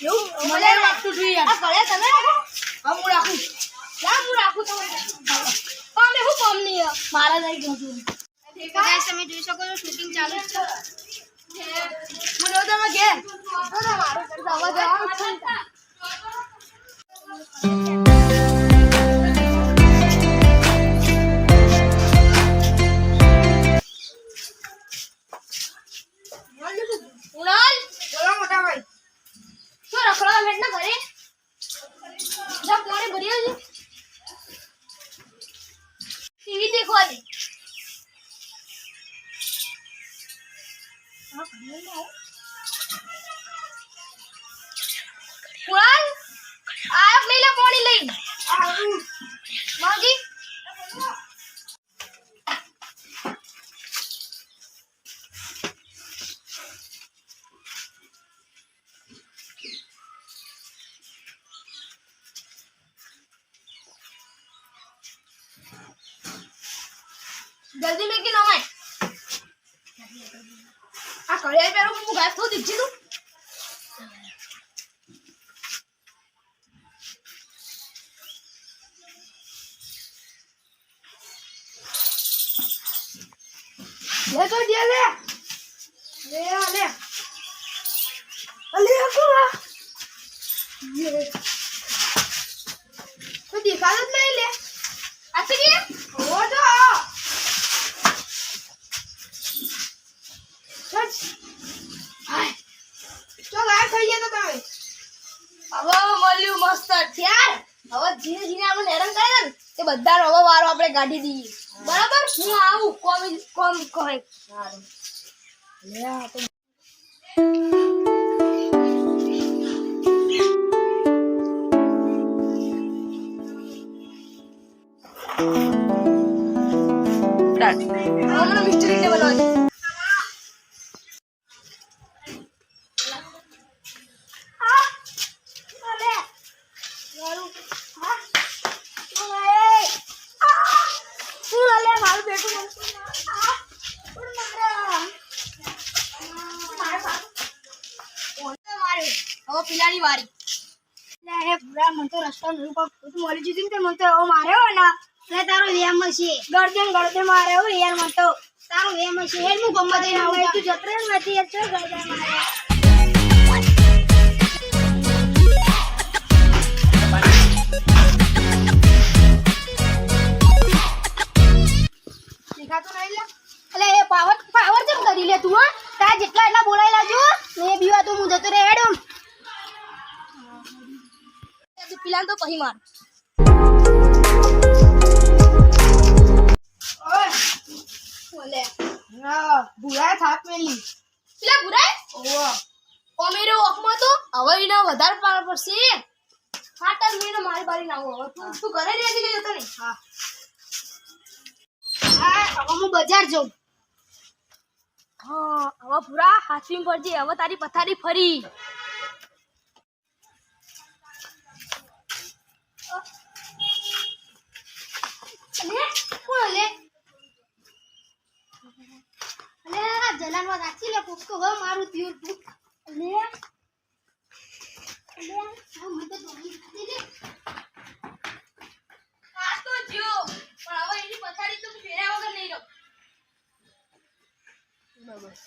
એવું મને લાગતું છું યાર. આ કરે તમે રાખો. હા હું રાખું. યાર હું રાખું તો. પામે હું પામ નહીં મારા નહીં ગયું. ગાઈસ તમે જોઈ શકો છો શૂટિંગ ચાલુ છે. મને તમે ઘેર. મારો અવાજ આવે છે. ઉનાલ બોલો મોટા ભાઈ શું રખડવા બેઠ ના ઘરે જા પાણી ભરી આવજે ટીવી દેખવા દે ઉનાલ આપ લઈ લે પાણી લઈ માગી जल्दी में कि नवाय आ कड़िया पेरो को गायब थो दिख जी तू ले तो दिया ले अले को ये तो दिखा दे नहीं ले अच्छा की वो तो चल आ થઈ ગયા તો તમે હવે મળ્યું મસ્ત યાર હવે ધીરે ધીરે આપણે હેરાન કરે ને તે બધા હવે વારો આપણે ગાડી દઈએ બરાબર હું આવું કોમ કહે સારું લે આ તો હમણાં મિસ્ત્રી ટેબલ આવે पिलानी वारी લે પૂરા મન તો રસ્તો નહી પર તું મળી જીતી ને મન તો ઓ માર્યો ના લે તારો વેમ છે ગળદે માર્યો યાર મન તો તારો વેમ છે હેડ હું ગમ્મત દઈને આવું તું જત્રે નથી યાર ચો ગળદે માર્યો દેખાતું નહીં લે અલે એ પાવર કેમ કરી લે તું હા તા જેટલા એટલા બોલાઈ લાજો મે બીવા તો હું જતો રે હેડ पिलान तो कहीं मार ओए बोले ना बुराय थाप मेली पिला बुराय ओ ओमेरे ओखमा तो हवईना વધારે પાર પડશે ખાટર મેનો મારી બારી ના હો તું ઘરે રેડી લે જતો ને હા હવે હું બજાર જાઉં હા હવે પૂરા હાથીમ પડજે હવે તારી પથારી ફરી જલાન માં રાખી લે કોક તો હવે મારું થયું તું લે આ મને તો દોડી ખાધી લે આ તો જો પણ હવે એની પથારી તો ફેર્યા વગર નહીં રહો બસ